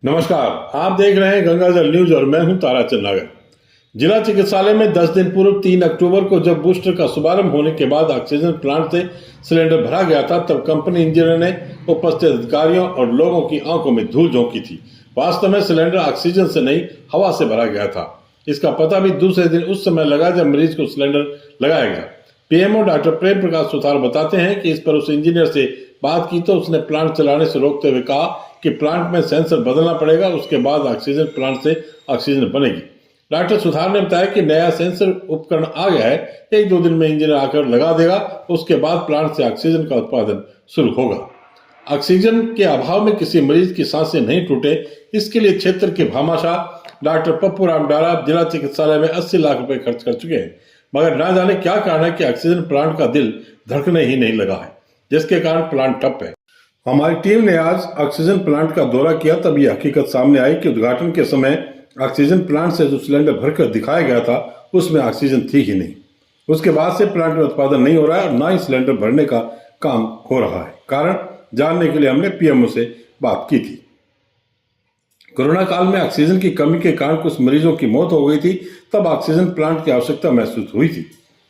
नमस्कार, आप देख रहे हैं गंगाजल न्यूज और मैं हूं ताराचंद नागर। जिला चिकित्सालय में 10 दिन पूर्व 3 अक्टूबर को जब बूस्टर का शुभारंभ होने के बाद ऑक्सीजन प्लांट से सिलेंडर भरा गया था, तब कंपनी इंजीनियर ने उपस्थित अधिकारियों और लोगों की आंखों में धूल झोंकी थी। वास्तव में सिलेंडर ऑक्सीजन से नहीं, हवा से भरा गया था। इसका पता भी दूसरे दिन उस समय लगा जब मरीज को सिलेंडर लगाया गया। पीएमओ डॉक्टर प्रेम प्रकाश सुथार बताते हैं कि इस पर उस इंजीनियर से बात की तो उसने प्लांट चलाने से रोकते हुए कहा कि प्लांट में सेंसर बदलना पड़ेगा, उसके बाद ऑक्सीजन प्लांट से ऑक्सीजन बनेगी। डॉक्टर सुथार ने बताया कि नया सेंसर उपकरण आ गया है, 1-2 दिन में इंजीनियर आकर लगा देगा, उसके बाद प्लांट से ऑक्सीजन का उत्पादन शुरू होगा। ऑक्सीजन के अभाव में किसी मरीज की सांसें नहीं टूटे, इसके लिए क्षेत्र के भामाशाह डॉक्टर पप्पू राम डारा जिला चिकित्सालय में 80 लाख रुपए खर्च कर चुके हैं, मगर ना जाने क्या कारण है कि ऑक्सीजन प्लांट का दिल धड़कने ही नहीं लगा है, जिसके कारण प्लांट ठप है। हमारी टीम ने आज ऑक्सीजन प्लांट का दौरा किया, तब यह हकीकत सामने आई कि उद्घाटन के समय ऑक्सीजन प्लांट से जो सिलेंडर भरकर दिखाया गया था उसमें ऑक्सीजन थी ही नहीं। उसके बाद से प्लांट में उत्पादन नहीं हो रहा है और ना ही सिलेंडर भरने का काम हो रहा है। कारण जानने के लिए हमने पीएमओ से बात की थी। कोरोना काल में ऑक्सीजन की कमी के कारण कुछ मरीजों की मौत हो गई थी, तब ऑक्सीजन प्लांट की आवश्यकता महसूस हुई थी।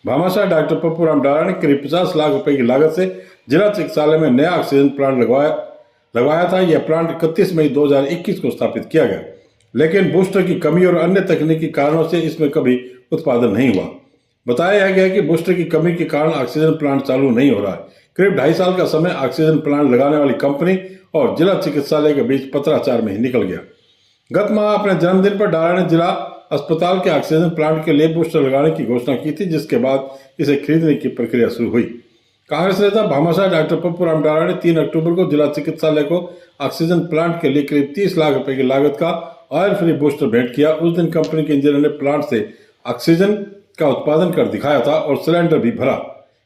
भामाशाह डॉक्टर पप्पू राम डारा ने करीब 50 लाख रुपए की लागत से जिला चिकित्सालय में नया ऑक्सीजन प्लांट लगवाया था। यह प्लांट 31 मई 2021 को स्थापित किया गया, लेकिन बूस्टर की कमी और अन्य तकनीकी कारणों से इसमें कभी उत्पादन नहीं हुआ। बताया गया कि बूस्टर की कमी के कारण ऑक्सीजन प्लांट चालू नहीं हो रहा है। करीब 2.5 साल का समय ऑक्सीजन प्लांट लगाने वाली कंपनी और जिला चिकित्सालय के बीच पत्राचार में ही निकल गया। गत माह अपने जन्मदिन पर डारा ने जिला अस्पताल के ऑक्सीजन प्लांट के लिए बूस्टर लगाने की घोषणा की थी, जिसके बाद इसे खरीदने की प्रक्रिया शुरू हुई। कांग्रेस नेता भामाशाह डॉक्टर पप्पू राम डारा ने 3 अक्टूबर को जिला चिकित्सालय को ऑक्सीजन प्लांट के लिए करीब 30 लाख रुपए की लागत का ऑयल फ्री बूस्टर भेंट किया। उस दिन कंपनी के इंजीनियर ने प्लांट से ऑक्सीजन का उत्पादन कर दिखाया था और सिलेंडर भी भरा।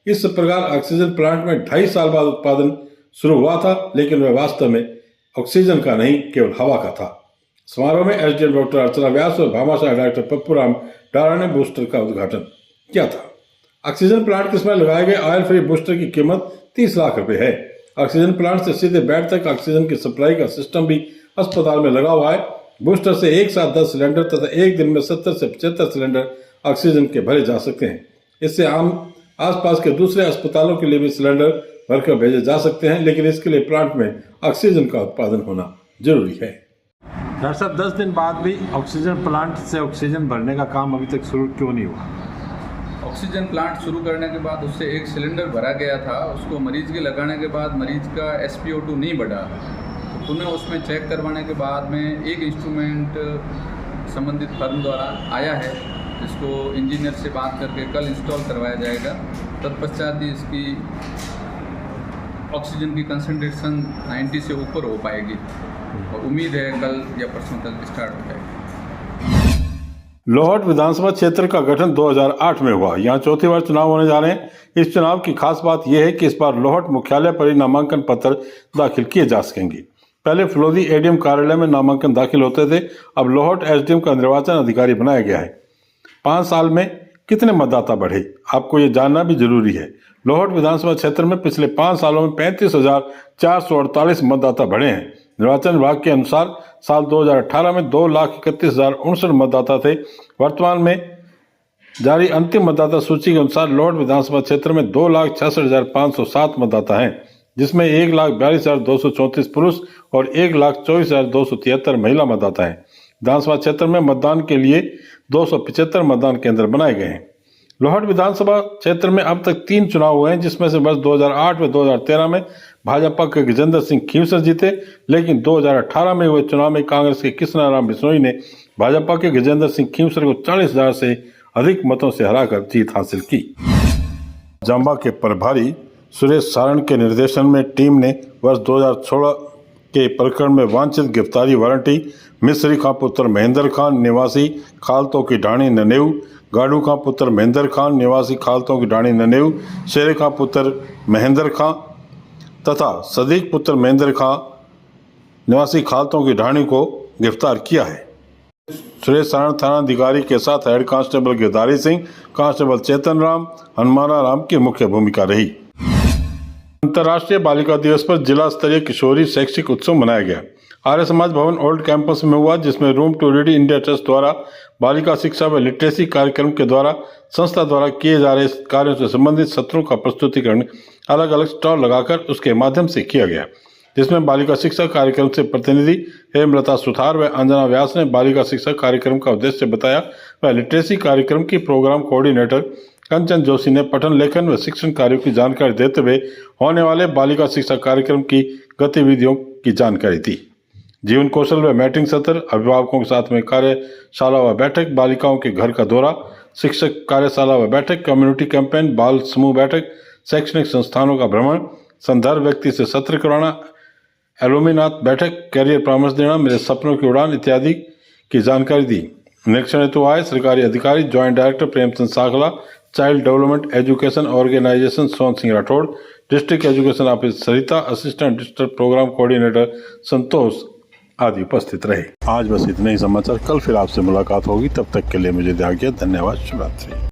इस प्रकार ऑक्सीजन प्लांट में 2.5 साल बाद उत्पादन शुरू हुआ था, लेकिन वह वास्तव में ऑक्सीजन का नहीं, केवल हवा का था। समारोह में एसडीएम डॉक्टर अर्चना व्यास और भामाशाह डॉक्टर पप्पू राम डारा ने बूस्टर का उद्घाटन किया था। ऑक्सीजन प्लांट के समय लगाए गए ऑयल फ्री बूस्टर की कीमत 30 लाख रुपए है। ऑक्सीजन प्लांट से सीधे बेड तक ऑक्सीजन की सप्लाई का सिस्टम भी अस्पताल में लगा हुआ है। बूस्टर से एक साथ 10 सिलेंडर तथा एक दिन में 70 से 75 सिलेंडर ऑक्सीजन के भरे जा सकते हैं। इससे आसपास के दूसरे अस्पतालों के लिए भी सिलेंडर भरकर भेजे जा सकते हैं, लेकिन इसके लिए प्लांट में ऑक्सीजन का उत्पादन होना जरूरी है। डॉक्टर साहब, 10 दिन बाद भी ऑक्सीजन प्लांट से ऑक्सीजन भरने का काम अभी तक शुरू क्यों नहीं हुआ? ऑक्सीजन प्लांट शुरू करने के बाद उससे एक सिलेंडर भरा गया था, उसको मरीज के लगाने के बाद मरीज का SpO2 नहीं बढ़ा, तो पुनः उसमें चेक करवाने के बाद में एक इंस्ट्रूमेंट संबंधित फर्म द्वारा आया है, जिसको इंजीनियर से बात करके कल इंस्टॉल करवाया जाएगा। तत्पश्चात ही इसकी ऑक्सीजन की कंसंट्रेशन 90 से ऊपर हो पाएगी और उम्मीद है कल या परसों तक स्टार्ट हो जाएगी। लोहट विधानसभा क्षेत्र का गठन 2008 में हुआ। यहाँ चौथी बार चुनाव होने जा रहे हैं। इस चुनाव की खास बात यह है कि इस बार लोहट मुख्यालय पर ही नामांकन पत्र दाखिल किए जा सकेंगे। पहले फलोदी एडीएम कार्यालय में नामांकन दाखिल होते थे, अब लोहट एसडीएम का निर्वाचन अधिकारी बनाया गया है। 5 साल में कितने मतदाता बढ़े, आपको ये जानना भी जरूरी है। लोहट विधानसभा क्षेत्र में पिछले 5 सालों में 35,448 मतदाता बढ़े हैं। निर्वाचन विभाग के अनुसार साल 2018 में 2,31,069 मतदाता थे। वर्तमान में जारी अंतिम मतदाता सूची के अनुसार लोहट विधानसभा क्षेत्र में 2,66,507 मतदाता हैं, जिसमें 1,42,234 पुरुष और 1,24,273 महिला मतदाता हैं। विधानसभा क्षेत्र में मतदान के लिए 275 मतदान केंद्र बनाए गए हैं। लोहट विधानसभा क्षेत्र में अब तक 3 चुनाव हुए हैं, जिसमें से वर्ष 2008 व 2013 में भाजपा के गजेंद्र सिंह खींवसर जीते, लेकिन 2018 में हुए चुनाव में कांग्रेस के कृष्णाराम बिश्नोई ने भाजपा के गजेंद्र सिंह खींवसर को 40,000 से अधिक मतों से हराकर जीत हासिल की। जांबा के प्रभारी सुरेश सारण के निर्देशन में टीम ने वर्ष 2016 के प्रकरण में वांछित गिरफ्तारी वारंटी मिस्री का पुत्र महेंद्र खान निवासी खालतों की ढाणी ननेऊ, गाड़ू का पुत्र महेंद्र खान निवासी खालतों की ढाणी ननेऊ, शेरे का पुत्र महेंद्र खान तथा सदीक पुत्र महेंद्र खान निवासी खालतों की ढाणी को गिरफ्तार किया है। सुरेश सारण थानाधिकारी के साथ head constable Girdhari Singh, constable Chetan Ram, Hanumana Ram की मुख्य भूमिका रही। अंतर्राष्ट्रीय बालिका दिवस पर जिला स्तरीय किशोरी शैक्षिक उत्सव मनाया गया। आर्य समाज भवन ओल्ड कैंपस में हुआ, जिसमें room to read India trust द्वारा बालिका शिक्षा व लिटरेसी कार्यक्रम के द्वारा संस्था द्वारा किए जा रहे कार्यों से संबंधित सत्रों का प्रस्तुतिकरण अलग अलग स्टॉल लगाकर उसके माध्यम से किया गया, जिसमें बालिका शिक्षा कार्यक्रम से प्रतिनिधि हेमलता सुथार व अंजना व्यास ने बालिका शिक्षा कार्यक्रम का उद्देश्य बताया व लिटरेसी कार्यक्रम की प्रोग्राम कोऑर्डिनेटर कंचन जोशी ने पठन लेखन व शिक्षण कार्यों की जानकारी देते हुए होने वाले बालिका शिक्षा कार्यक्रम की गतिविधियों की जानकारी दी। जीवन कौशल व मैटिंग सत्र, अभिभावकों के साथ में कार्यशाला व बैठक, बालिकाओं के घर का दौरा, शिक्षक कार्यशाला व बैठक, कम्युनिटी कैंपेन, बाल समूह बैठक, शैक्षणिक संस्थानों का भ्रमण, संदर्भ व्यक्ति से सत्र कराना, एलुमिनात बैठक, कैरियर परामर्श देना, मेरे सपनों की उड़ान इत्यादि की जानकारी दी। निरीक्षण हेतु आए सरकारी अधिकारी joint director Premchand Sakhla, child development education organisation Sohan Singh Rathore, district education officer Sarita, assistant district programme coordinator Santosh आदि उपस्थित रहे। आज बस इतने ही समाचार, कल फिर आपसे मुलाकात होगी, तब तक के लिए मुझे दीजिए धन्यवाद, शुभ रात्रि।